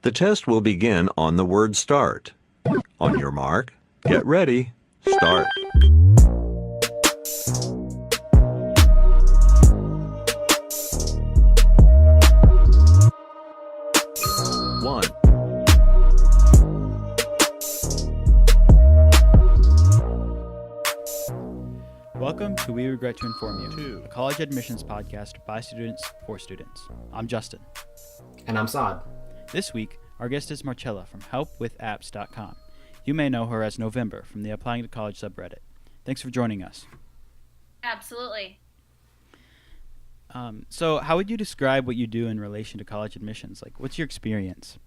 The test will begin on the word start. On your mark, get ready, start. One. Welcome to We Regret to Inform You, Two. a college admissions podcast by students for students. I'm Justin. And I'm Saad. This week, our guest is Marcella from helpwithapps.com. You may know her as November from the Applying to College subreddit. Thanks for joining us. Absolutely. So how would you describe what you do in relation to college admissions? Like, what's your experience?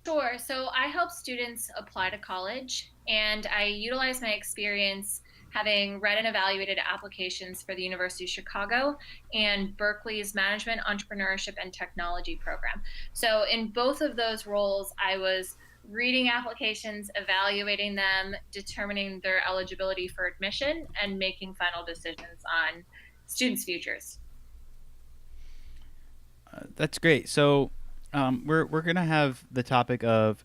Sure. So I help students apply to college, and I utilize my experience having read and evaluated applications for the University of Chicago and Berkeley's Management, Entrepreneurship, and Technology program. So in both of those roles, I was reading applications, evaluating them, determining their eligibility for admission, and making final decisions on students' futures. That's great. So we're going to have the topic of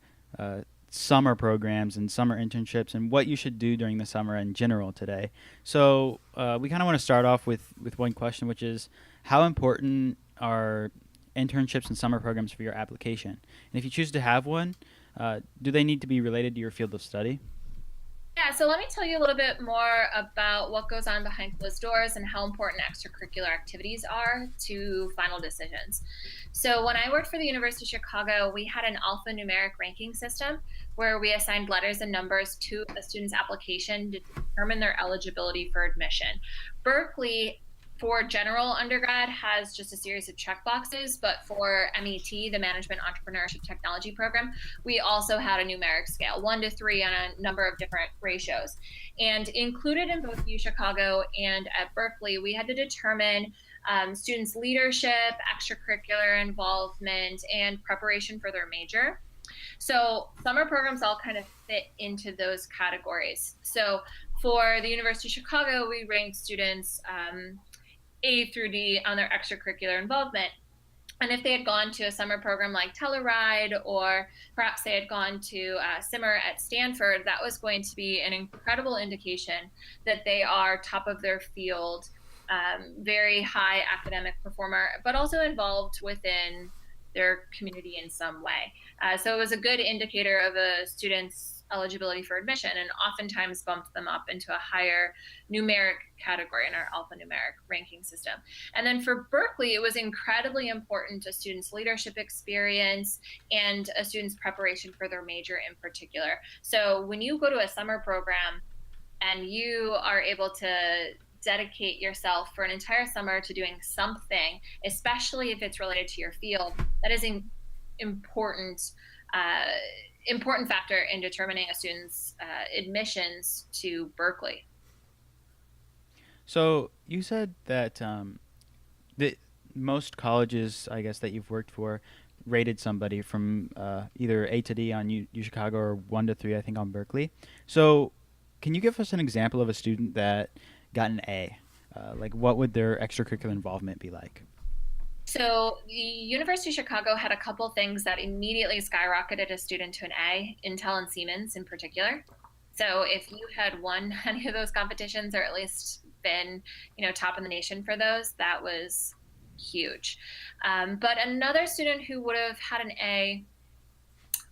summer programs and summer internships and what you should do during the summer in general today. So we kind of want to start off with one question, which is how important are internships and summer programs for your application? And if you choose to have one, do they need to be related to your field of study? Yeah, so let me tell you a little bit more about what goes on behind closed doors and how important extracurricular activities are to final decisions. So when I worked for the University of Chicago, we had an alphanumeric ranking system where we assigned letters and numbers to a student's application to determine their eligibility for admission. Berkeley, for general undergrad, has just a series of checkboxes, but for MET, the Management, Entrepreneurship, Technology program, we also had a numeric scale, 1 to 3 on a number of different ratios. And included in both U Chicago and at Berkeley, we had to determine students' leadership, extracurricular involvement, and preparation for their major. So summer programs all kind of fit into those categories. So for the University of Chicago, we ranked students A through D on their extracurricular involvement. And if they had gone to a summer program like Telluride, or perhaps they had gone to Simmer at Stanford, that was going to be an incredible indication that they are top of their field, very high academic performer, but also involved within their community in some way. So it was a good indicator of a student's eligibility for admission, and oftentimes bumped them up into a higher numeric category in our alphanumeric ranking system. And then for Berkeley, it was incredibly important to students' leadership experience and a student's preparation for their major in particular. So when you go to a summer program and you are able to dedicate yourself for an entire summer to doing something, especially if it's related to your field, that is an important factor in determining a student's admissions to Berkeley. So you said that most colleges, I guess, that you've worked for rated somebody from either A to D on U Chicago or 1 to 3, I think, on Berkeley. So can you give us an example of a student that got an A? Like, what would their extracurricular involvement be like? So the University of Chicago had a couple things that immediately skyrocketed a student to an A, Intel and Siemens in particular. So if you had won any of those competitions, or at least been, top in the nation for those, that was huge. But another student who would have had an A,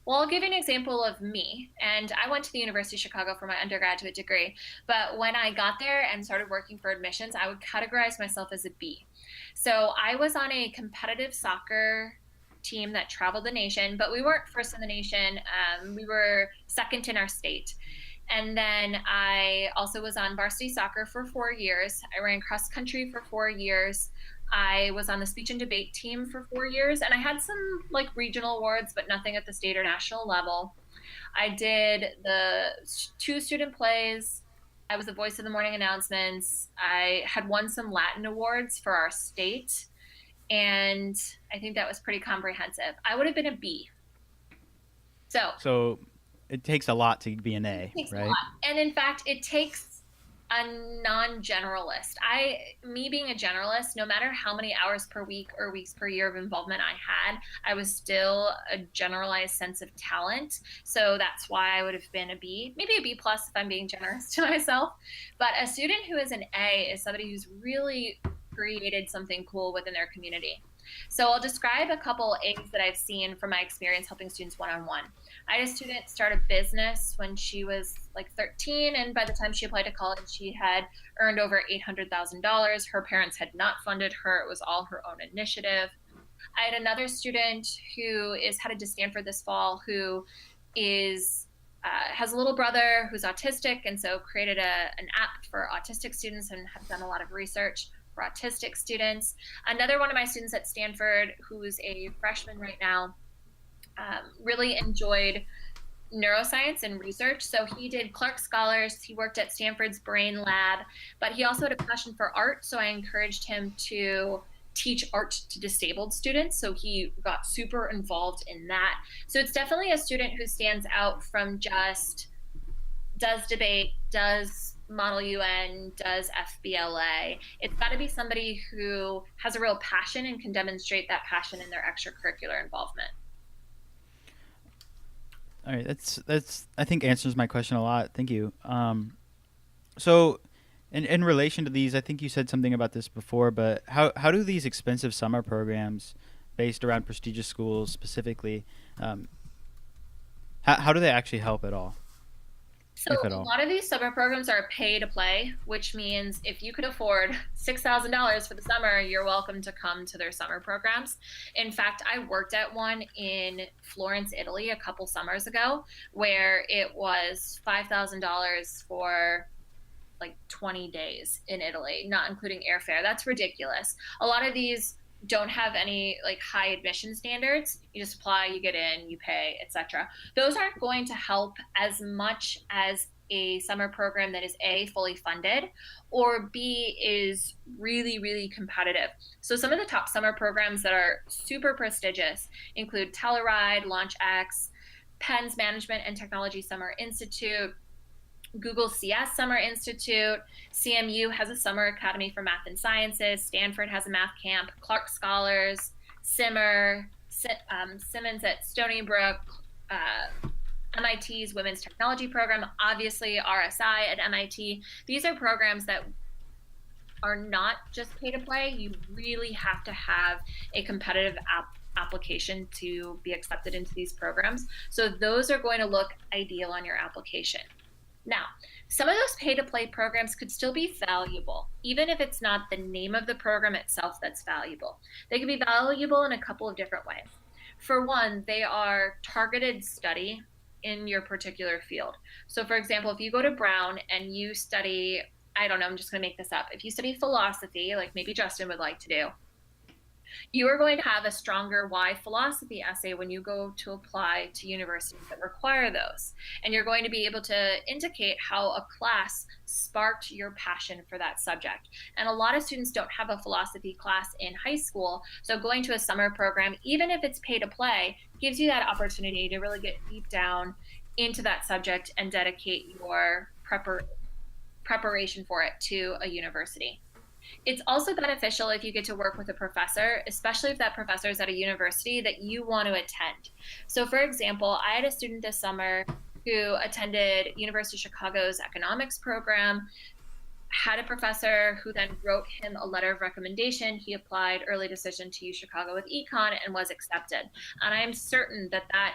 well, I'll give you an example of me. And I went to the University of Chicago for my undergraduate degree. But when I got there and started working for admissions, I would categorize myself as a B. So I was on a competitive soccer team that traveled the nation, but we weren't first in the nation. We were second in our state. And then I also was on varsity soccer for 4 years. I ran cross country for 4 years. I was on the speech and debate team for 4 years, and I had some regional awards, but nothing at the state or national level. I did the 2 student plays. I was the voice of the morning announcements. I had won some Latin awards for our state, and I think that was pretty comprehensive. I would have been a B. So it takes a lot to be an A, it takes right? a lot. And in fact, it takes A non-generalist. Me being a generalist, no matter how many hours per week or weeks per year of involvement I had, I was still a generalized sense of talent. So that's why I would have been a B, maybe a B plus if I'm being generous to myself. But a student who is an A is somebody who's really created something cool within their community. So I'll describe a couple A's that I've seen from my experience helping students one-on-one. I had a student start a business when she was like 13, and by the time she applied to college, she had earned over $800,000. Her parents had not funded her, it was all her own initiative. I had another student who is headed to Stanford this fall who is has a little brother who's autistic, and so created an app for autistic students and have done a lot of research for autistic students. Another one of my students at Stanford, who's a freshman right now, really enjoyed neuroscience and research. So he did Clark Scholars, he worked at Stanford's Brain Lab, but he also had a passion for art. So I encouraged him to teach art to disabled students. So he got super involved in that. So it's definitely a student who stands out from just does debate, does Model UN, does FBLA. It's got to be somebody who has a real passion and can demonstrate that passion in their extracurricular involvement. All right, that's I think answers my question a lot. Thank you. So, in relation to these, I think you said something about this before, but how do these expensive summer programs, based around prestigious schools specifically, how do they actually help at all? So If at a all. lot of these summer programs are pay to play, which means if you could afford $6,000 for the summer, you're welcome to come to their summer programs. In fact, I worked at one in Florence, Italy a couple summers ago where it was $5,000 for like 20 days in Italy, not including airfare. That's ridiculous. A lot of these don't have any like high admission standards. You just apply, you get in, you pay, etc. Those aren't going to help as much as a summer program that is A, fully funded, or B, is really, really competitive. So some of the top summer programs that are super prestigious include Telluride, LaunchX, Penn's Management and Technology Summer Institute, Google CS Summer Institute, CMU has a Summer Academy for Math and Sciences, Stanford has a math camp, Clark Scholars, Simmons at Stony Brook, MIT's Women's Technology Program, obviously RSI at MIT. These are programs that are not just pay to play. You really have to have a competitive application to be accepted into these programs. So those are going to look ideal on your application. Now, some of those pay-to-play programs could still be valuable, even if it's not the name of the program itself that's valuable. They can be valuable in a couple of different ways. For one, they are targeted study in your particular field. So for example, if you go to Brown and you study, I don't know, I'm just going to make this up. If you study philosophy, like maybe Justin would like to do, you are going to have a stronger why philosophy essay when you go to apply to universities that require those. And you're going to be able to indicate how a class sparked your passion for that subject. And a lot of students don't have a philosophy class in high school. So going to a summer program, even if it's pay to play, gives you that opportunity to really get deep down into that subject and dedicate your preparation for it to a university. It's also beneficial if you get to work with a professor, especially if that professor is at a university that you want to attend. So for example, I had a student this summer who attended University of Chicago's economics program, had a professor who then wrote him a letter of recommendation. He applied early decision to UChicago with econ and was accepted. And I am certain that that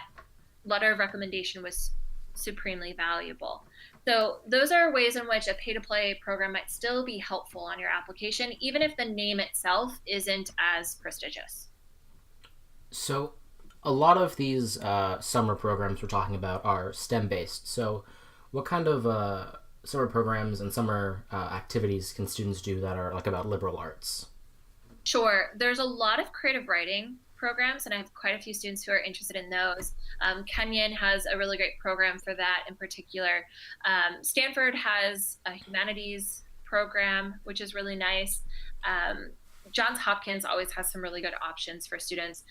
letter of recommendation was supremely valuable. So those are ways in which a pay-to-play program might still be helpful on your application, even if the name itself isn't as prestigious. So a lot of these summer programs we're talking about are STEM-based. So what kind of summer programs and summer activities can students do that are like about liberal arts? Sure. There's a lot of creative writing programs, and I have quite a few students who are interested in those. Kenyon has a really great program for that in particular. Stanford has a humanities program, which is really nice. Johns Hopkins always has some really good options for students.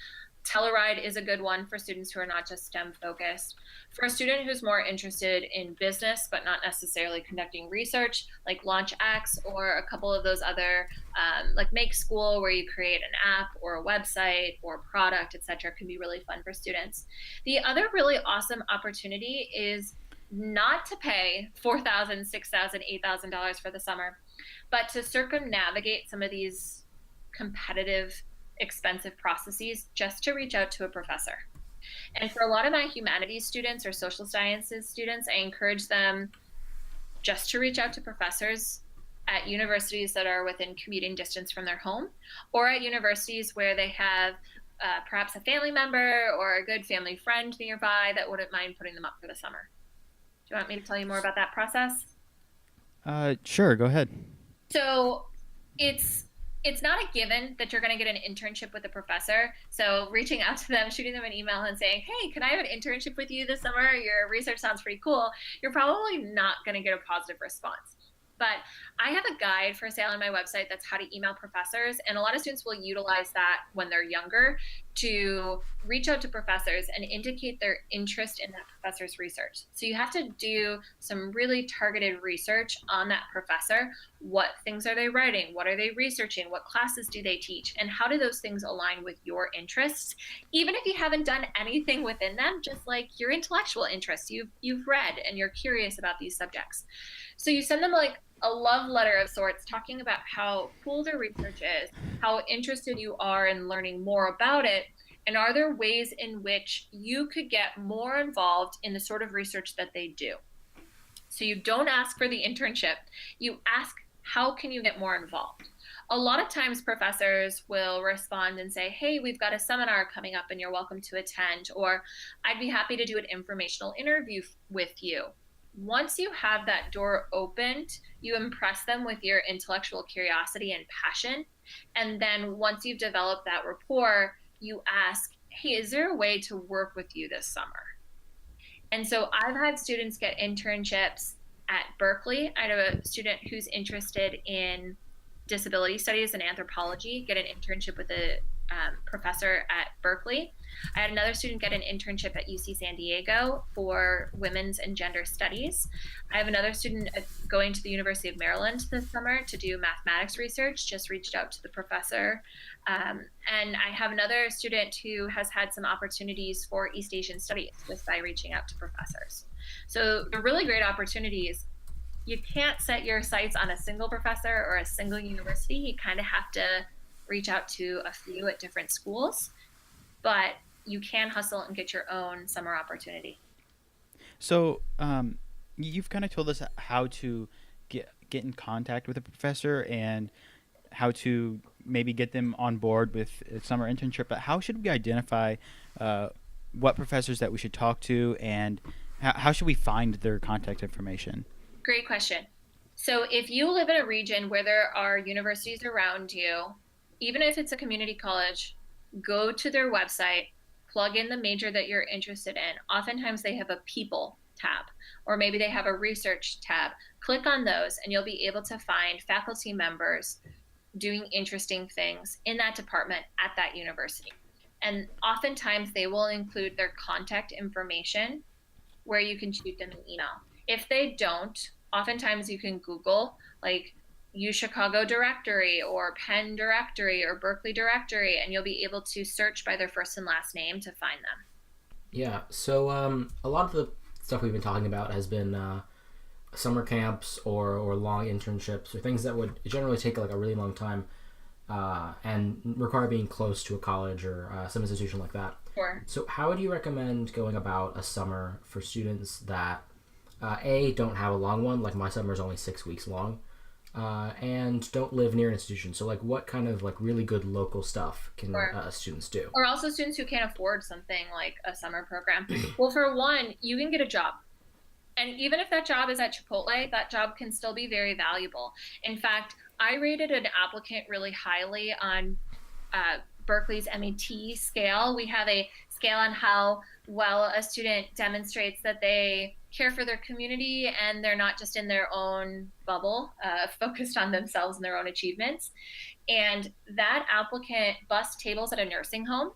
Telluride is a good one for students who are not just STEM focused. For a student who's more interested in business, but not necessarily conducting research, like LaunchX or a couple of those other, like Make School, where you create an app or a website or product, etc., can be really fun for students. The other really awesome opportunity is not to pay $4,000, $6,000, $8,000 for the summer, but to circumnavigate some of these competitive, expensive processes just to reach out to a professor. And for a lot of my humanities students or social sciences students, I encourage them just to reach out to professors at universities that are within commuting distance from their home, or at universities where they have perhaps a family member or a good family friend nearby that wouldn't mind putting them up for the summer. Do you want me to tell you more about that process? Sure, go ahead. So it's not a given that you're going to get an internship with a professor. So reaching out to them, shooting them an email and saying, hey, can I have an internship with you this summer? Your research sounds pretty cool. You're probably not going to get a positive response. But I have a guide for sale on my website that's how to email professors. And a lot of students will utilize that when they're younger to reach out to professors and indicate their interest in that professor's research. So you have to do some really targeted research on that professor. What things are they writing? What are they researching? What classes do they teach? And how do those things align with your interests? Even if you haven't done anything within them, just like your intellectual interests, you've read and you're curious about these subjects. So you send them like a love letter of sorts, talking about how cool their research is, how interested you are in learning more about it, and are there ways in which you could get more involved in the sort of research that they do. So you don't ask for the internship, you ask, how can you get more involved? A lot of times professors will respond and say, hey, we've got a seminar coming up and you're welcome to attend, or I'd be happy to do an informational interview with you. Once you have that door opened, you impress them with your intellectual curiosity and passion. And then once you've developed that rapport, you ask, hey, is there a way to work with you this summer? And so I've had students get internships at Berkeley. I have a student who's interested in disability studies and anthropology, get an internship with a professor at Berkeley. I had another student get an internship at UC San Diego for women's and gender studies. I have another student going to the University of Maryland this summer to do mathematics research, just reached out to the professor. And I have another student who has had some opportunities for East Asian studies just by reaching out to professors. So they're really great opportunities. You can't set your sights on a single professor or a single university. You kind of have to reach out to a few at different schools, but you can hustle and get your own summer opportunity. So you've kind of told us how to get in contact with a professor and how to maybe get them on board with a summer internship, but how should we identify what professors that we should talk to, and how should we find their contact information? Great question. So if you live in a region where there are universities around you, even if it's a community college, go to their website, plug in the major that you're interested in. Oftentimes they have a people tab, or maybe they have a research tab. Click on those and you'll be able to find faculty members doing interesting things in that department at that university. And oftentimes they will include their contact information where you can shoot them an email. If they don't, oftentimes you can Google like UChicago directory or Penn directory or Berkeley directory, and you'll be able to search by their first and last name to find them. Yeah, so a lot of the stuff we've been talking about has been summer camps or long internships or things that would generally take like a really long time and require being close to a college or some institution like that. Sure. So how would you recommend going about a summer for students that don't have a long one, like my summer is only 6 weeks long, and don't live near an institution? So like what kind of like really good local stuff can students do? Or also students who can't afford something like a summer program. Well, for one, you can get a job. And even if that job is at Chipotle, that job can still be very valuable. In fact, I rated an applicant really highly on Berkeley's MET scale. We have a scale on how well a student demonstrates that they care for their community and they're not just in their own bubble, focused on themselves and their own achievements. And that applicant bussed tables at a nursing home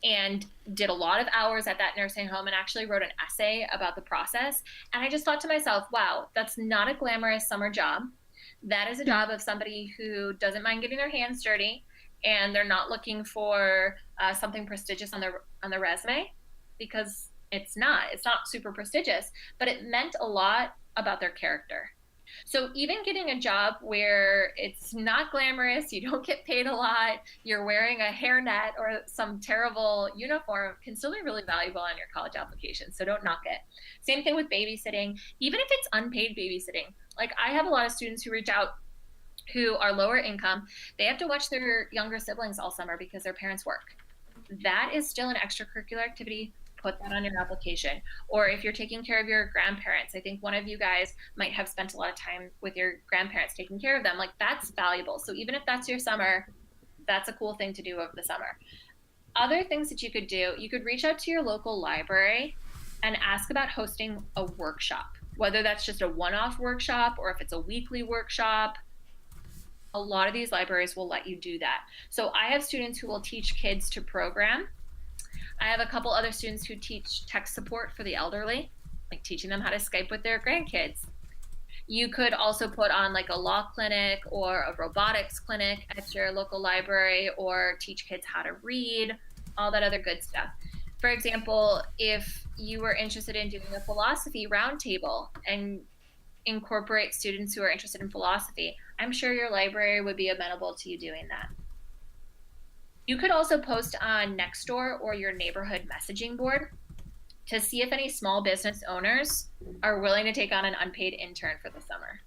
and did a lot of hours at that nursing home and actually wrote an essay about the process. And I just thought to myself, wow, that's not a glamorous summer job. That is a job of somebody who doesn't mind getting their hands dirty, and they're not looking for something prestigious on their resume, because it's not super prestigious, but it meant a lot about their character. So even getting a job where it's not glamorous, you don't get paid a lot, you're wearing a hairnet or some terrible uniform can still be really valuable on your college application. So don't knock it. Same thing with babysitting, even if it's unpaid babysitting. Like, I have a lot of students who reach out who are lower income. They have to watch their younger siblings all summer because their parents work. That is still an extracurricular activity. Put that on your application. Or if you're taking care of your grandparents, I think one of you guys might have spent a lot of time with your grandparents taking care of them. Like, that's valuable. So even if that's your summer, that's a cool thing to do over the summer. Other things that you could do, you could reach out to your local library and ask about hosting a workshop, whether that's just a one-off workshop or if it's a weekly workshop. A lot of these libraries will let you do that. So I have students who will teach kids to program. I have a couple other students who teach tech support for the elderly, like teaching them how to Skype with their grandkids. You could also put on like a law clinic or a robotics clinic at your local library, or teach kids how to read, all that other good stuff. For example, if you were interested in doing a philosophy roundtable and incorporate students who are interested in philosophy, I'm sure your library would be amenable to you doing that. You could also post on Nextdoor or your neighborhood messaging board to see if any small business owners are willing to take on an unpaid intern for the summer.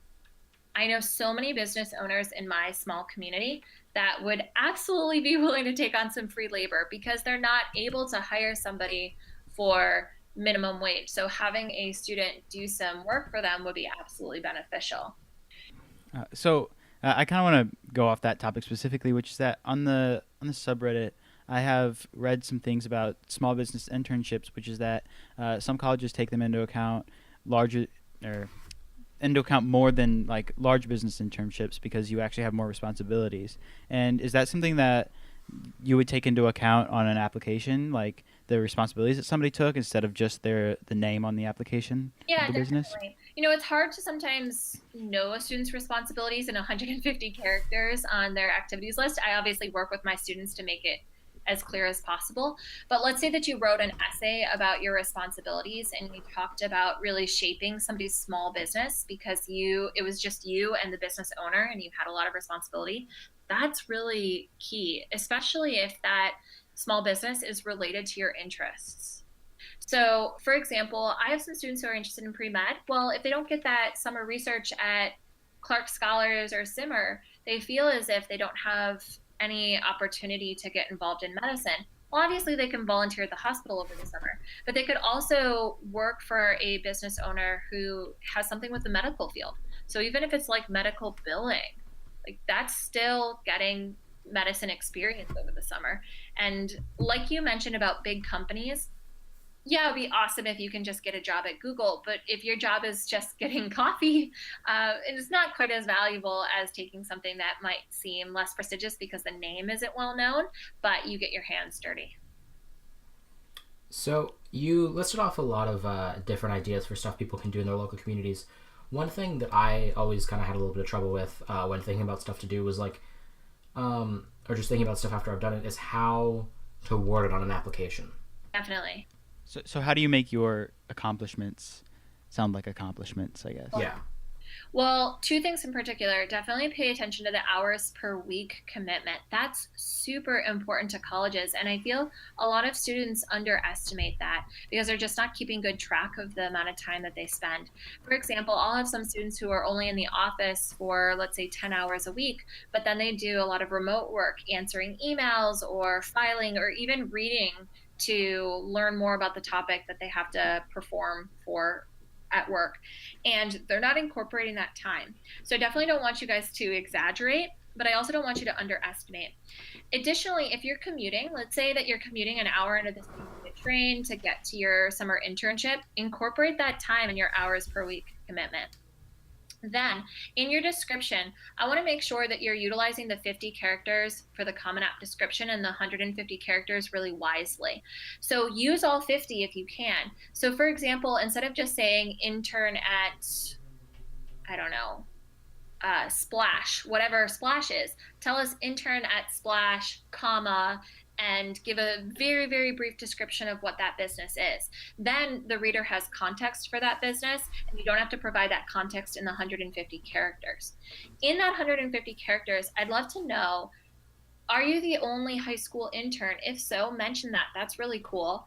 I know so many business owners in my small community that would absolutely be willing to take on some free labor because they're not able to hire somebody for minimum wage. So having a student do some work for them would be absolutely beneficial. I kind of want to go off that topic specifically, which is that on the subreddit, I have read some things about small business internships, which is that some colleges take them into account more than like large business internships because you actually have more responsibilities. And is that something that you would take into account on an application, like the responsibilities that somebody took instead of just the name on the application Yeah, of the business? definitely. You know, it's hard to sometimes know a student's responsibilities in 150 characters on their activities list. I obviously work with my students to make it as clear as possible. But let's say that you wrote an essay about your responsibilities and you talked about really shaping somebody's small business because it was just you and the business owner and you had a lot of responsibility. That's really key, especially if that small business is related to your interests. So, for example, I have some students who are interested in pre-med. Well, if they don't get that summer research at Clark Scholars or Simmer, they feel as if they don't have any opportunity to get involved in medicine. Well, obviously they can volunteer at the hospital over the summer, but they could also work for a business owner who has something with the medical field. So even if it's like medical billing, like that's still getting medicine experience over the summer. And like you mentioned about big companies, yeah, it'd be awesome if you can just get a job at Google. But if your job is just getting coffee, it's not quite as valuable as taking something that might seem less prestigious because the name isn't well known, but you get your hands dirty. So you listed off a lot of different ideas for stuff people can do in their local communities. One thing that I always kind of had a little bit of trouble with when thinking about stuff to do was like, or just thinking about stuff after I've done it, is how to word it on an application. Definitely. So how do you make your accomplishments sound like accomplishments, I guess? Yeah. Well, two things in particular. Definitely pay attention to the hours per week commitment. That's super important to colleges. And I feel a lot of students underestimate that because they're just not keeping good track of the amount of time that they spend. For example, I'll have some students who are only in the office for, let's say, 10 hours a week, but then they do a lot of remote work, answering emails or filing or even reading to learn more about the topic that they have to perform for at work, and they're not incorporating that time. So I definitely don't want you guys to exaggerate, but I also don't want you to underestimate. Additionally, if you're commuting, let's say that you're commuting an hour into the train to get to your summer internship, incorporate that time in your hours per week commitment. Then, in your description, I want to make sure that you're utilizing the 50 characters for the Common App description and the 150 characters really wisely. So use all 50 if you can. So for example, instead of just saying intern at, I don't know, Splash, whatever Splash is, tell us intern at Splash, comma, and give a very, very brief description of what that business is. Then the reader has context for that business, and you don't have to provide that context in the 150 characters. In that 150 characters, I'd love to know, are you the only high school intern? If so, mention that. That's really cool.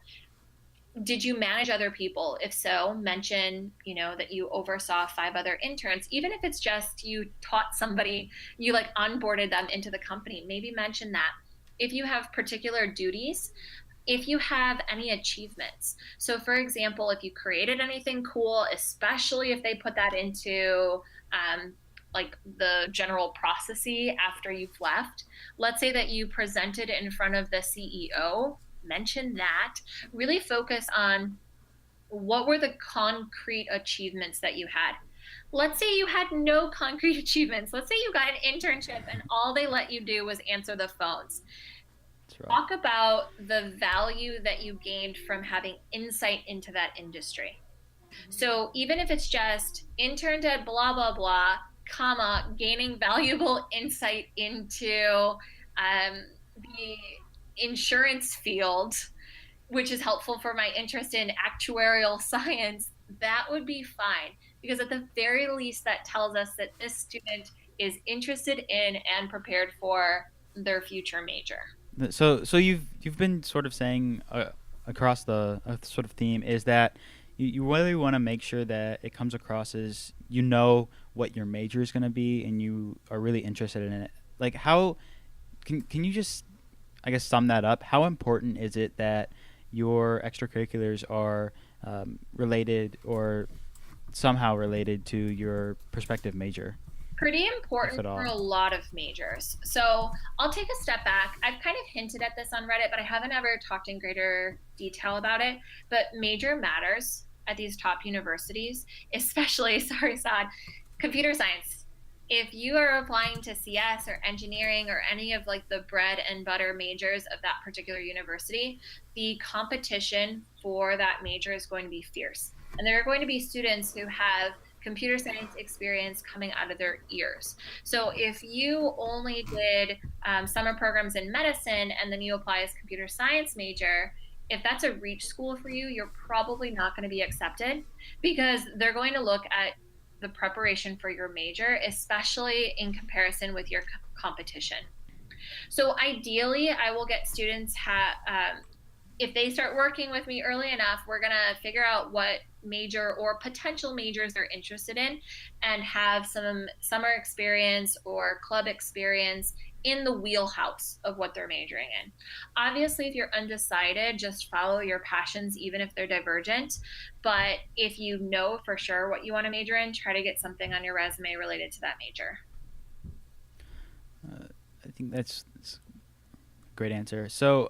Did you manage other people? If so, mention, that you oversaw 5 other interns. Even if it's just you taught somebody, you like onboarded them into the company, maybe mention that. If you have particular duties, if you have any achievements. So for example, if you created anything cool, especially if they put that into like the general processy after you've left, let's say that you presented in front of the CEO, mention that. Really focus on what were the concrete achievements that you had. Let's say you had no concrete achievements. Let's say you got an internship and all they let you do was answer the phones. That's right. Talk about the value that you gained from having insight into that industry. So even if it's just interned at blah, blah, blah, comma, gaining valuable insight into the insurance field, which is helpful for my interest in actuarial science, that would be fine. Because at the very least, that tells us that this student is interested in and prepared for their future major. So you've been sort of saying across the sort of theme is that you really want to make sure that it comes across as you know what your major is going to be and you are really interested in it. Like how can you just, I guess, sum that up? How important is it that your extracurriculars are related or somehow related to your prospective major? Pretty important for a lot of majors. So I'll take a step back. I've kind of hinted at this on Reddit, but I haven't ever talked in greater detail about it. But major matters at these top universities, especially, sorry, Saad, computer science. If you are applying to CS or engineering or any of like the bread and butter majors of that particular university, the competition for that major is going to be fierce. And there are going to be students who have computer science experience coming out of their ears. So if you only did summer programs in medicine and then you apply as computer science major, if that's a reach school for you, you're probably not going to be accepted because they're going to look at the preparation for your major, especially in comparison with your competition. So ideally, I will get students if they start working with me early enough, we're going to figure out what major or potential majors they're interested in and have some summer experience or club experience in the wheelhouse of what they're majoring in. Obviously, if you're undecided, just follow your passions, even if they're divergent. But if you know for sure what you want to major in, try to get something on your resume related to that major. I think that's a great answer. So,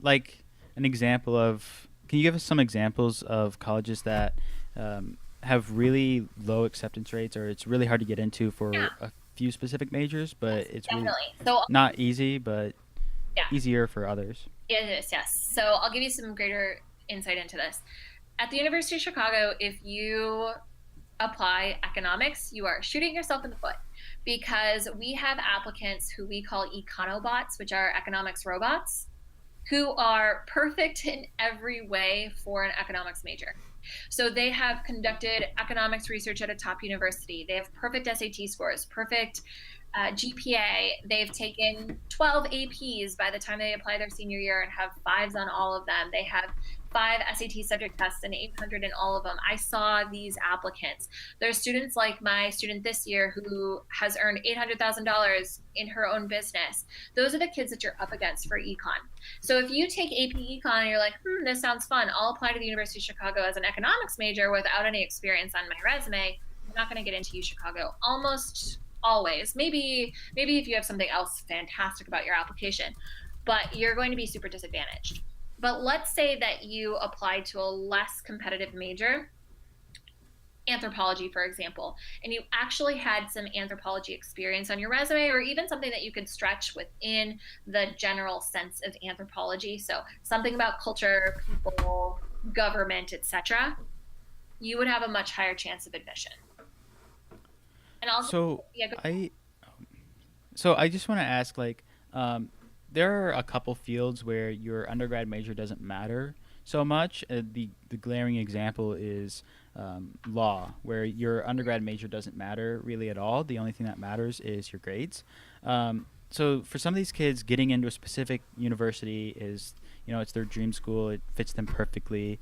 like an example of, can you give us some examples of colleges that have really low acceptance rates or it's really hard to get into for a few specific majors, but it's Definitely. really not easy, but easier for others? It is, yes. So I'll give you some greater insight into this. At the University of Chicago, if you apply economics, you are shooting yourself in the foot because we have applicants who we call econobots, which are economics robots, who are perfect in every way for an economics major. So they have conducted economics research at a top university. They have perfect SAT scores, perfect GPA. They've taken 12 APs by the time they apply their senior year and have 5s on all of them. They have 5 SAT subject tests and 800 in all of them. I saw these applicants. There's students like my student this year who has earned $800,000 in her own business. Those are the kids that you're up against for econ. So if you take AP econ and you're like, this sounds fun, I'll apply to the University of Chicago as an economics major without any experience on my resume, you're not going to get into UChicago. Almost always. Maybe if you have something else fantastic about your application, but you're going to be super disadvantaged. But let's say that you applied to a less competitive major. anthropology, for example, and you actually had some anthropology experience on your resume, or even something that you could stretch within the general sense of anthropology, so something about culture, people, government, etc., you would have a much higher chance of admission. And also, So yeah, I so I just want to ask, like, there are a couple fields where your undergrad major doesn't matter so much. The glaring example is law, where your undergrad major doesn't matter really at all. The only thing that matters is your grades. So for some of these kids, getting into a specific university is, it's their dream school. It fits them perfectly.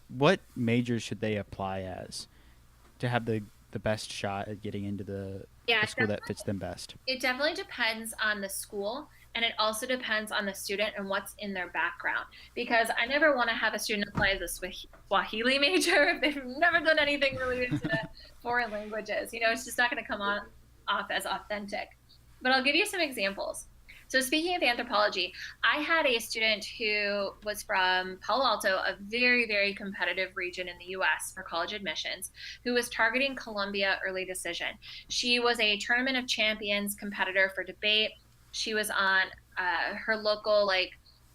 What majors should they apply as to have the best shot at getting into yeah, the school that fits them best? it definitely depends on the school, and it also depends on the student and what's in their background. Because I never want to have a student apply as a Swahili major if they've never done anything related to foreign languages. It's just not going to come off as authentic. But I'll give you some examples. So speaking of anthropology, I had a student who was from Palo Alto, a very, very competitive region in the US for college admissions, who was targeting Columbia early decision. She was a Tournament of Champions competitor for debate. She was on her local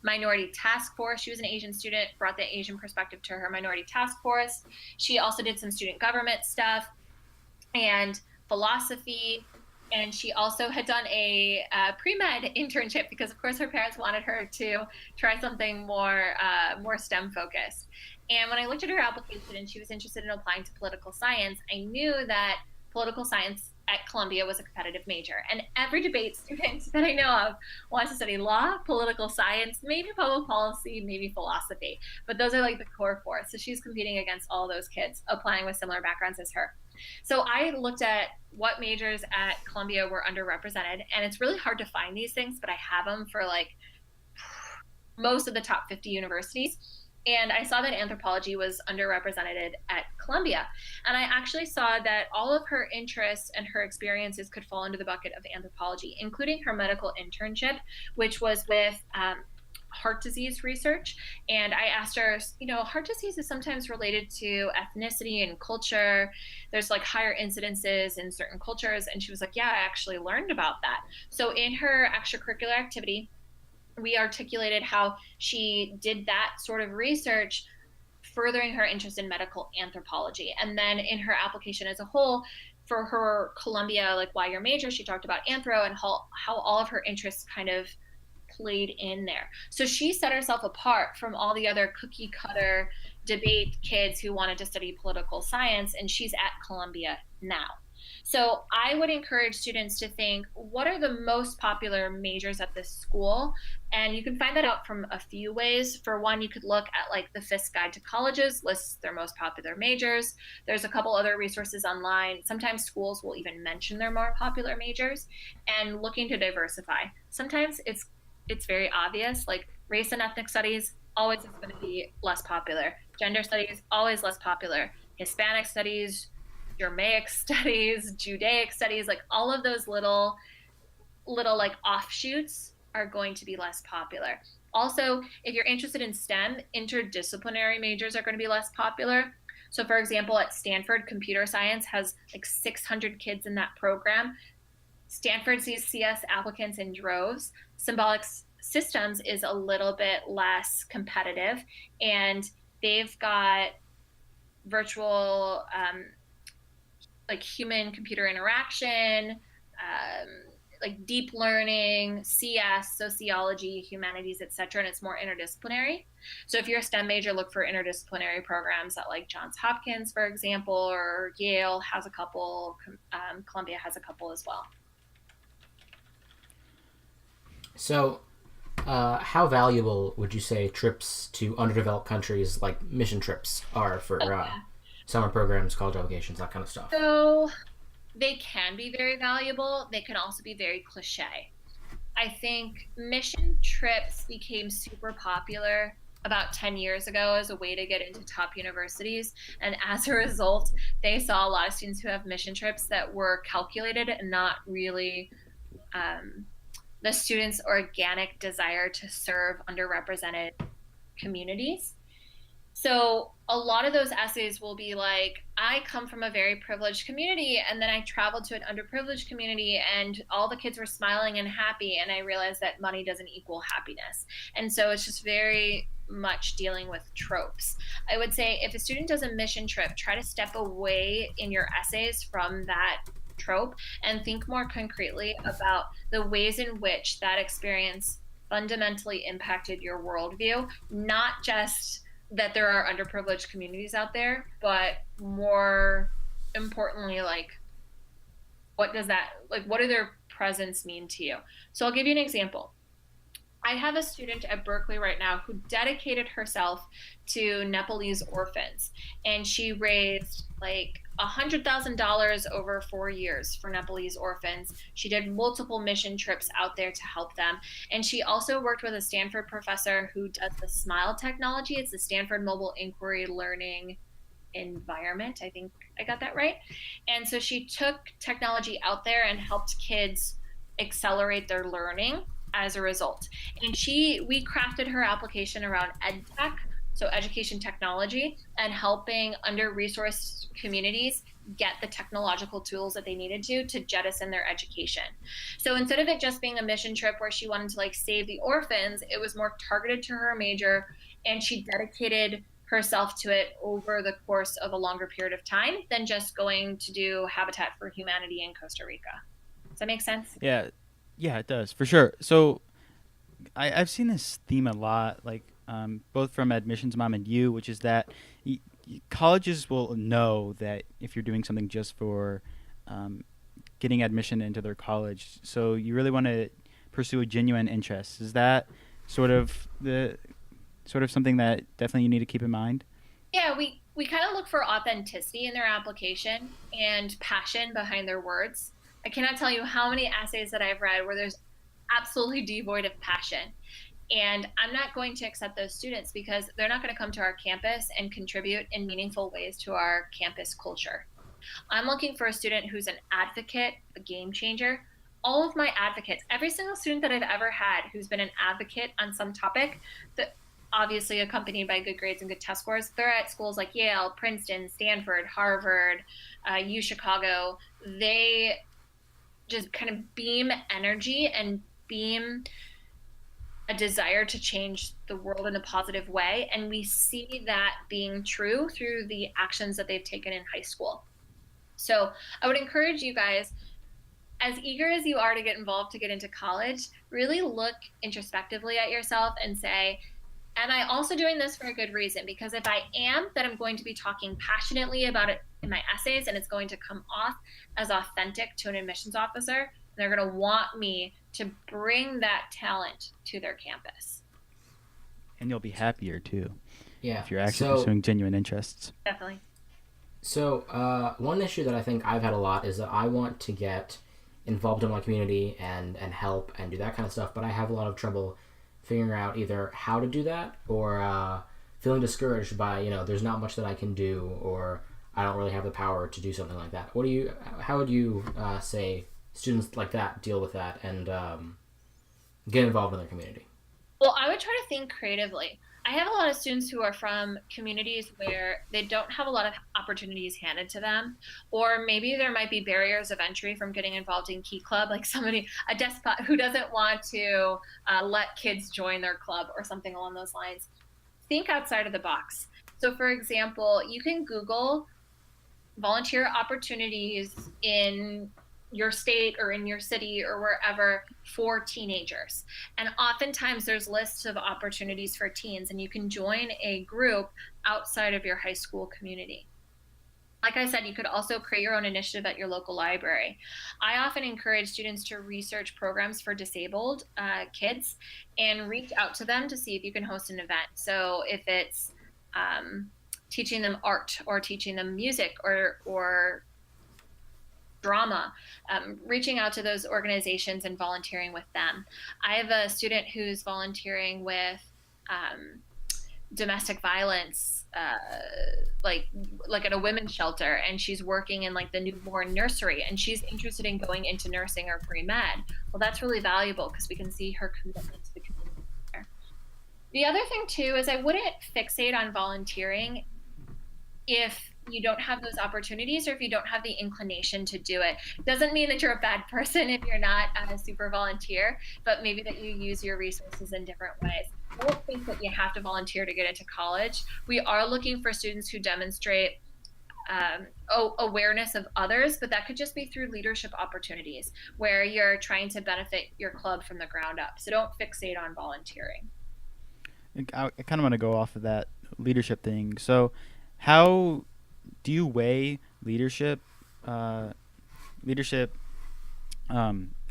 minority task force. She was an Asian student, brought the Asian perspective to her minority task force. She also did some student government stuff and philosophy. And she also had done a pre-med internship because, of course, her parents wanted her to try something more STEM focused. And when I looked at her application and she was interested in applying to political science, I knew that political science at Columbia was a competitive major. And every debate student that I know of wants to study law, political science, maybe public policy, maybe philosophy. But those are like the core four. So she's competing against all those kids applying with similar backgrounds as her. So I looked at what majors at Columbia were underrepresented, and it's really hard to find these things, but I have them for most of the top 50 universities. And I saw that anthropology was underrepresented at Columbia. And I actually saw that all of her interests and her experiences could fall into the bucket of anthropology, including her medical internship, which was with heart disease research. And I asked her, heart disease is sometimes related to ethnicity and culture. There's higher incidences in certain cultures. And she was like, yeah, I actually learned about that. So in her extracurricular activity, we articulated how she did that sort of research, furthering her interest in medical anthropology. And then in her application as a whole, for her Columbia, why your major, she talked about anthro and how all of her interests kind of played in there. So she set herself apart from all the other cookie cutter debate kids who wanted to study political science, and she's at Columbia now. So I would encourage students to think, what are the most popular majors at this school? And you can find that out from a few ways. For one, you could look at the FISC Guide to Colleges, lists their most popular majors. There's a couple other resources online. Sometimes schools will even mention their more popular majors, and looking to diversify. Sometimes it's very obvious, race and ethnic studies always is going to be less popular. Gender studies, always less popular. Hispanic studies, Germanic studies, Judaic studies, all of those little offshoots are going to be less popular. Also, if you're interested in STEM, interdisciplinary majors are going to be less popular. So for example, at Stanford, computer science has 600 kids in that program. Stanford sees CS applicants in droves. Symbolic systems is a little bit less competitive, and they've got virtual human-computer interaction, deep learning, CS, sociology, humanities, etc., and it's more interdisciplinary. So if you're a STEM major, look for interdisciplinary programs at Johns Hopkins, for example, or Yale has a couple, Columbia has a couple as well. So, how valuable would you say trips to underdeveloped countries like mission trips are for summer programs, college applications, that kind of stuff? So they can be very valuable. They can also be very cliche. I think mission trips became super popular about 10 years ago as a way to get into top universities. And as a result, they saw a lot of students who have mission trips that were calculated and not really the students' organic desire to serve underrepresented communities. So a lot of those essays will be I come from a very privileged community, and then I traveled to an underprivileged community, and all the kids were smiling and happy, and I realized that money doesn't equal happiness. And so it's just very much dealing with tropes. I would say if a student does a mission trip, try to step away in your essays from that trope and think more concretely about the ways in which that experience fundamentally impacted your worldview, not just that there are underprivileged communities out there, but more importantly, like what does that, like what do their presence mean to you? So I'll give you an example. I have a student at Berkeley right now who dedicated herself to Nepalese orphans, and she raised like $100,000 over 4 years for Nepalese orphans. She did multiple mission trips out there to help them, and she also worked with a Stanford professor who does the SMILE technology. It's the Stanford Mobile Inquiry Learning Environment. I think I got that right. And so she took technology out there and helped kids accelerate their learning as a result. And we crafted her application around ed tech, so education technology, and helping under-resourced communities get the technological tools that they needed to jettison their education. So instead of it just being a mission trip where she wanted to like save the orphans, it was more targeted to her major, and she dedicated herself to it over the course of a longer period of time than just going to do Habitat for Humanity in Costa Rica. Does that make sense? Yeah, it does for sure. So I've seen this theme a lot, like both from Admissions Mom and you, which is that colleges will know that if you're doing something just for getting admission into their college, so you really want to pursue a genuine interest. Is that sort of something that definitely you need to keep in mind? Yeah, we kind of look for authenticity in their application and passion behind their words. I cannot tell you how many essays that I've read where there's absolutely devoid of passion. And I'm not going to accept those students because they're not going to come to our campus and contribute in meaningful ways to our campus culture. I'm looking for a student who's an advocate, a game changer. All of my advocates, every single student that I've ever had who's been an advocate on some topic, that obviously accompanied by good grades and good test scores, they're at schools like Yale, Princeton, Stanford, Harvard, U Chicago. They just kind of beam energy and beam a desire to change the world in a positive way. And we see that being true through the actions that they've taken in high school. So I would encourage you guys, as eager as you are to get involved to get into college, really look introspectively at yourself and say, am I also doing this for a good reason? Because if I am, then I'm going to be talking passionately about it in my essays, and it's going to come off as authentic to an admissions officer. And they're going to want me to bring that talent to their campus. And you'll be happier too. Yeah. If you're actually pursuing genuine interests. Definitely. So one issue that I think I've had a lot is that I want to get involved in my community and help and do that kind of stuff, but I have a lot of trouble figuring out either how to do that or feeling discouraged by, there's not much that I can do, or I don't really have the power to do something like that. How would you say students like that deal with that and get involved in their community? Well, I would try to think creatively. I have a lot of students who are from communities where they don't have a lot of opportunities handed to them, or maybe there might be barriers of entry from getting involved in Key Club, like a despot who doesn't want to let kids join their club or something along those lines. Think outside of the box. So for example, you can Google volunteer opportunities in your state or in your city or wherever for teenagers. And oftentimes there's lists of opportunities for teens, and you can join a group outside of your high school community. Like I said, you could also create your own initiative at your local library. I often encourage students to research programs for disabled kids and reach out to them to see if you can host an event. So if it's teaching them art or teaching them music or drama, reaching out to those organizations and volunteering with them. I have a student who's volunteering with domestic violence, like at a women's shelter, and she's working in like the newborn nursery, and she's interested in going into nursing or pre-med. Well, that's really valuable because we can see her commitment to the community there. The other thing too is I wouldn't fixate on volunteering if you don't have those opportunities or if you don't have the inclination to do it. Doesn't mean that you're a bad person if you're not a super volunteer, but maybe that you use your resources in different ways. I don't think that you have to volunteer to get into college. We are looking for students who demonstrate awareness of others, but that could just be through leadership opportunities where you're trying to benefit your club from the ground up. So don't fixate on volunteering. I kind of want to go off of that leadership thing. So, how do you weigh leadership leadership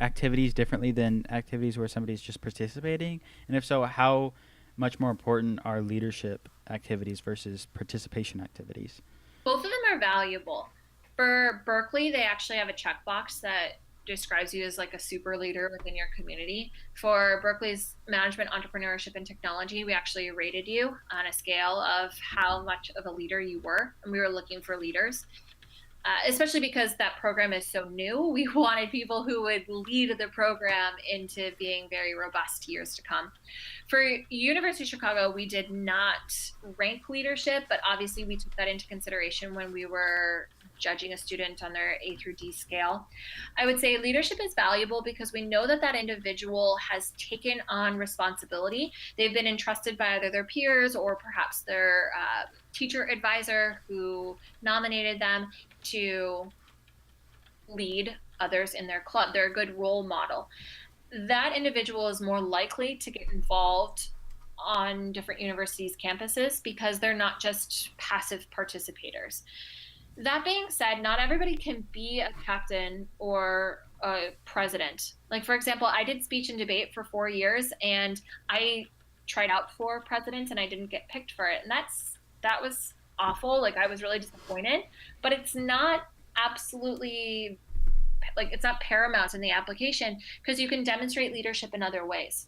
activities differently than activities where somebody's just participating? And if so, how much more important are leadership activities versus participation activities? Both of them are valuable. For Berkeley, they actually have a checkbox that describes you as like a super leader within your community. For Berkeley's management, entrepreneurship, and technology, we actually rated you on a scale of how much of a leader you were, and we were looking for leaders. Especially because that program is so new, we wanted people who would lead the program into being very robust years to come. For University of Chicago, we did not rank leadership, but obviously we took that into consideration when we were judging a student on their A through D scale. I would say leadership is valuable because we know that that individual has taken on responsibility. They've been entrusted by either their peers or perhaps their teacher advisor who nominated them to lead others in their club. They're a good role model. That individual is more likely to get involved on different universities' campuses because they're not just passive participators. That being said, not everybody can be a captain or a president. Like, for example, I did speech and debate for 4 years and I tried out for president and I didn't get picked for it. And that was awful. Like, I was really disappointed, but it's not absolutely, like, it's not paramount in the application because you can demonstrate leadership in other ways.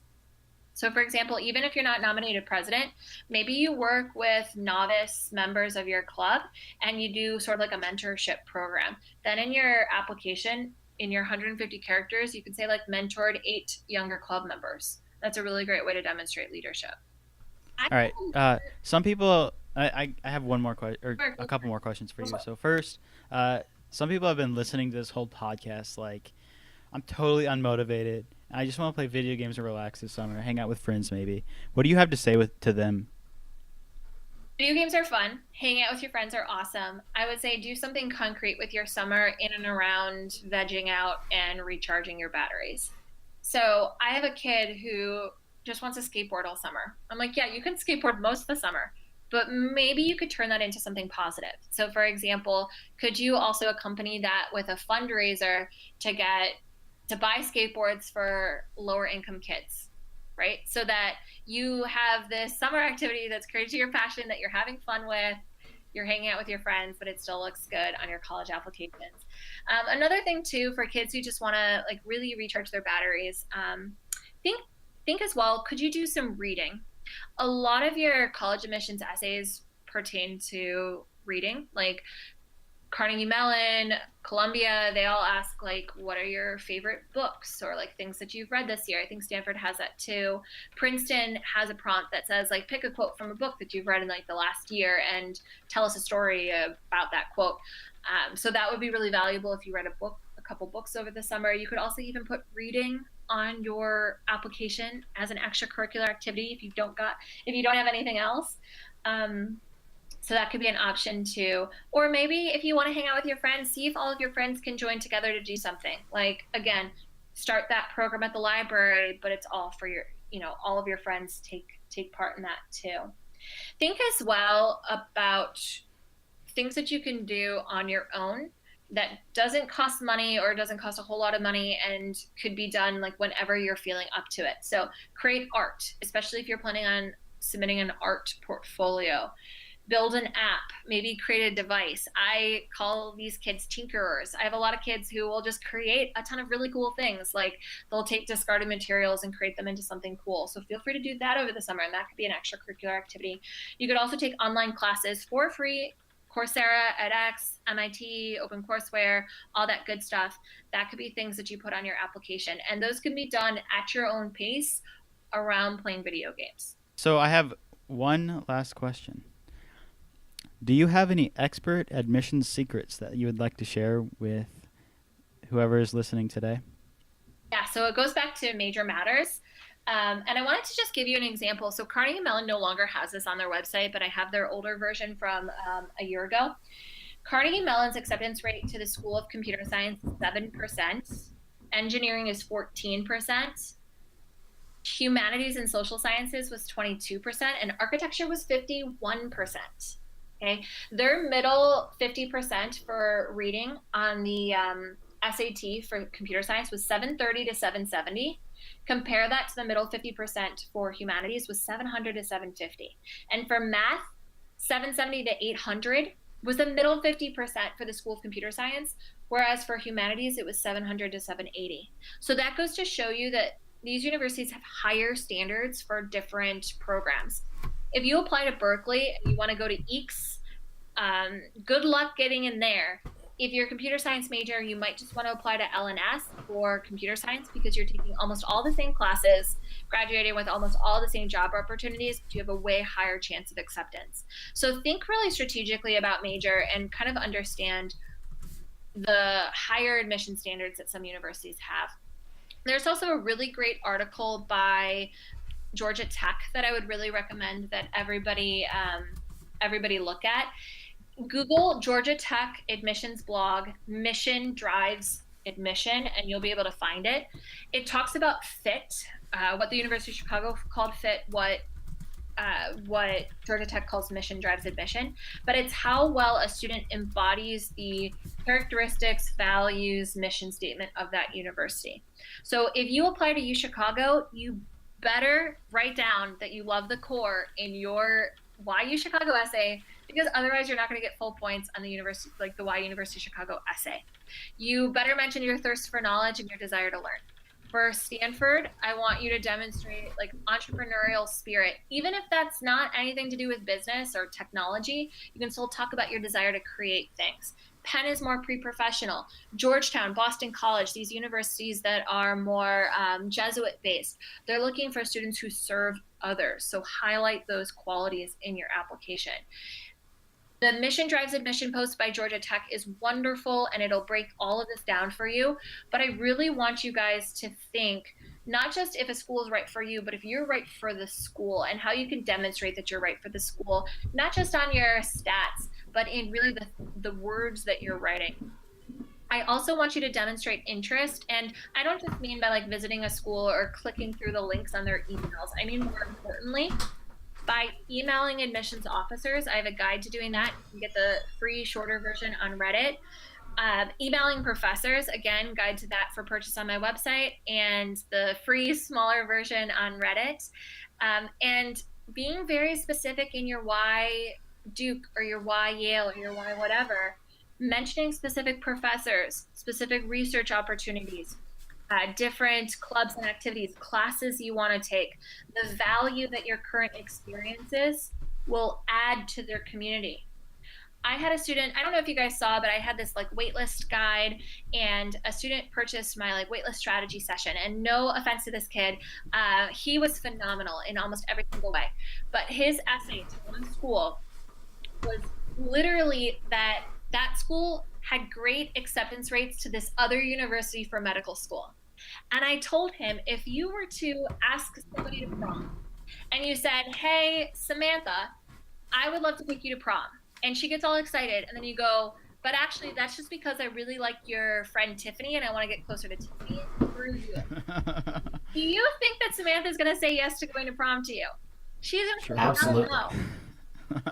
So, for example, even if you're not nominated president, maybe you work with novice members of your club and you do sort of like a mentorship program. Then in your application, in your 150 characters, you can say like mentored 8 younger club members. That's a really great way to demonstrate leadership. All right. Some people, I have one more question, or a couple more questions for you. So first, some people have been listening to this whole podcast like, I'm totally unmotivated. I just want to play video games and relax this summer, hang out with friends maybe. What do you have to say to them? Video games are fun. Hanging out with your friends are awesome. I would say do something concrete with your summer in and around vegging out and recharging your batteries. So I have a kid who just wants to skateboard all summer. I'm like, yeah, you can skateboard most of the summer, but maybe you could turn that into something positive. So for example, could you also accompany that with a fundraiser to buy skateboards for lower income kids, right? So that you have this summer activity that's created to your passion that you're having fun with, you're hanging out with your friends, but it still looks good on your college applications. Another thing too, for kids who just want to like really recharge their batteries, think as well, could you do some reading? A lot of your college admissions essays pertain to reading, like Carnegie Mellon, Columbia, they all ask like, what are your favorite books or like things that you've read this year? I think Stanford has that too. Princeton has a prompt that says like, pick a quote from a book that you've read in like the last year and tell us a story about that quote. So that would be really valuable if you read a couple books over the summer. You could also even put reading on your application as an extracurricular activity if you don't have anything else. So that could be an option too. Or maybe if you want to hang out with your friends, see if all of your friends can join together to do something. Like, again, start that program at the library, but it's all for all of your friends take part in that too. Think as well about things that you can do on your own that doesn't cost money or doesn't cost a whole lot of money and could be done like whenever you're feeling up to it. So create art, especially if you're planning on submitting an art portfolio. Build an app, maybe create a device. I call these kids tinkerers. I have a lot of kids who will just create a ton of really cool things. Like they'll take discarded materials and create them into something cool. So feel free to do that over the summer, and that could be an extracurricular activity. You could also take online classes for free. Coursera, edX, MIT, OpenCourseWare, all that good stuff. That could be things that you put on your application. And those can be done at your own pace around playing video games. So I have one last question. Do you have any expert admissions secrets that you would like to share with whoever is listening today? Yeah, so it goes back to major matters. And I wanted to just give you an example. So Carnegie Mellon no longer has this on their website, but I have their older version from a year ago. Carnegie Mellon's acceptance rate to the School of Computer Science is 7%. Engineering is 14%. Humanities and social sciences was 22%, and architecture was 51%. Okay, their middle 50% for reading on the SAT for computer science was 730 to 770. Compare that to the middle 50% for humanities was 700 to 750. And for math, 770 to 800 was the middle 50% for the School of Computer Science, whereas for humanities, it was 700 to 780. So that goes to show you that these universities have higher standards for different programs. If you apply to Berkeley and you want to go to EECS, good luck getting in there. If you're a computer science major, you might just want to apply to LNS for computer science because you're taking almost all the same classes, graduating with almost all the same job opportunities, but you have a way higher chance of acceptance. So think really strategically about major and kind of understand the higher admission standards that some universities have. There's also a really great article by Georgia Tech that I would really recommend that everybody look at. Google Georgia Tech admissions blog, Mission Drives Admission, and you'll be able to find it. It talks about FIT, what the University of Chicago called FIT, what Georgia Tech calls Mission Drives Admission, but it's how well a student embodies the characteristics, values, mission statement of that university. So if you apply to UChicago, you better write down that you love the core in your Why UChicago essay, because otherwise you're not going to get full points on the university, like the Why University of Chicago essay. You better mention your thirst for knowledge and your desire to learn. For Stanford, I want you to demonstrate like entrepreneurial spirit. Even if that's not anything to do with business or technology, you can still talk about your desire to create things. Penn is more pre-professional. Georgetown, Boston College, these universities that are more Jesuit-based, they're looking for students who serve others. So highlight those qualities in your application. The Mission Drives Admission post by Georgia Tech is wonderful, and it'll break all of this down for you. But I really want you guys to think not just if a school is right for you, but if you're right for the school and how you can demonstrate that you're right for the school, not just on your stats, but in really the words that you're writing. I also want you to demonstrate interest, and I don't just mean by like visiting a school or clicking through the links on their emails. I mean more importantly, by emailing admissions officers. I have a guide to doing that. You can get the free shorter version on Reddit. Emailing professors, again, guide to that for purchase on my website, and the free smaller version on Reddit. And being very specific in your why Duke or your why Yale or your why whatever, mentioning specific professors, specific research opportunities, different clubs and activities, classes you want to take, the value that your current experiences will add to their community. I had a student, I don't know if you guys saw, but I had this like waitlist guide, and a student purchased my like waitlist strategy session. And no offense to this kid, he was phenomenal in almost every single way. But his essay to one school was literally that school had great acceptance rates to this other university for medical school. And I told him, if you were to ask somebody to prom and you said, hey, Samantha, I would love to take you to prom. And she gets all excited. And then you go, but actually, that's just because I really like your friend Tiffany and I want to get closer to Tiffany. Do you think that Samantha's going to say yes to going to prom to you? She's going to say Absolutely. no.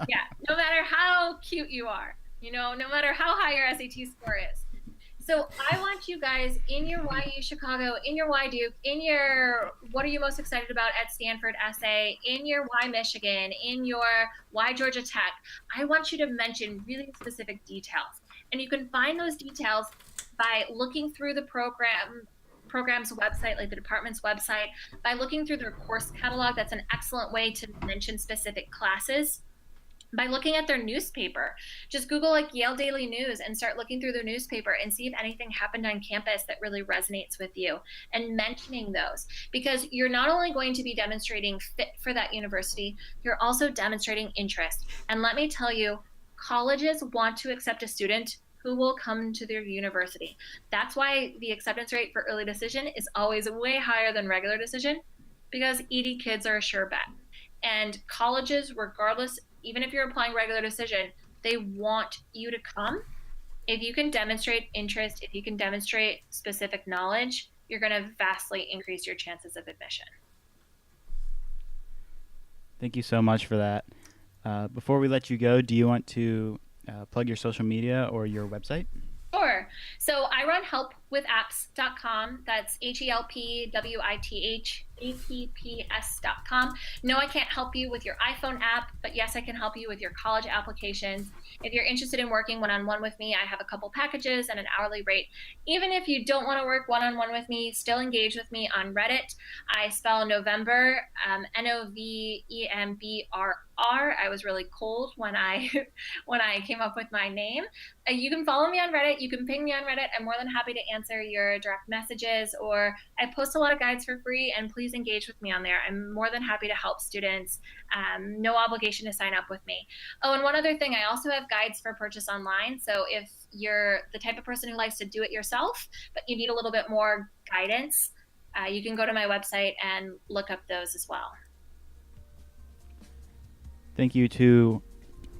Yeah, no matter how cute you are. No matter how high your SAT score is. So I want you guys in your Why Chicago, in your Why Duke, in your what are you most excited about at Stanford essay, in your Why Michigan, in your Why Georgia Tech, I want you to mention really specific details. And you can find those details by looking through the program's website, like the department's website, by looking through their course catalog. That's an excellent way to mention specific classes. By looking at their newspaper. Just Google like Yale Daily News and start looking through their newspaper and see if anything happened on campus that really resonates with you, and mentioning those, because you're not only going to be demonstrating fit for that university, you're also demonstrating interest. And let me tell you, colleges want to accept a student who will come to their university. That's why the acceptance rate for early decision is always way higher than regular decision, because ED kids are a sure bet. And colleges, regardless, even if you're applying regular decision, they want you to come. If you can demonstrate interest, if you can demonstrate specific knowledge, you're going to vastly increase your chances of admission. Thank you so much for that. Before we let you go, do you want to plug your social media or your website? Sure. So I run helpwithapps.com. That's HELPWITHAPPS.com. No, I can't help you with your iPhone app, but yes, I can help you with your college applications. If you're interested in working one-on-one with me, I have a couple packages and an hourly rate. Even if you don't want to work one-on-one with me, still engage with me on Reddit. I spell November, Novembrr. I was really cold when I came up with my name. You can follow me on Reddit. You can ping me on Reddit. I'm more than happy to answer your direct messages, or I post a lot of guides for free, and please engage with me on there. I'm more than happy to help students. No obligation to sign up with me. Oh, and one other thing, I also have guides for purchase online. So if you're the type of person who likes to do it yourself, but you need a little bit more guidance, you can go to my website and look up those as well. Thank you to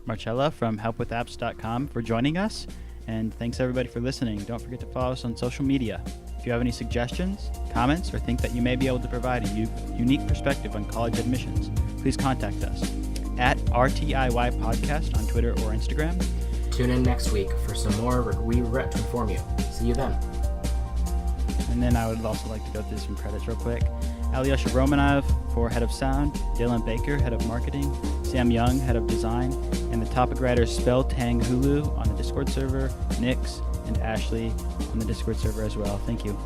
Marcella from helpwithapps.com for joining us, and thanks everybody for listening. Don't forget to follow us on social media. If you have any suggestions, comments, or think that you may be able to provide a unique perspective on college admissions, please contact us at RTIY Podcast on Twitter or Instagram. Tune in next week for some more We Regret to Inform You. See you then. And then I would also like to go through some credits real quick. Alyosha Romanov for Head of Sound, Dylan Baker, Head of Marketing, Sam Young, Head of Design, and the topic writers Spell Tang Hulu on the Discord server, Nix, and Ashley on the Discord server as well. Thank you.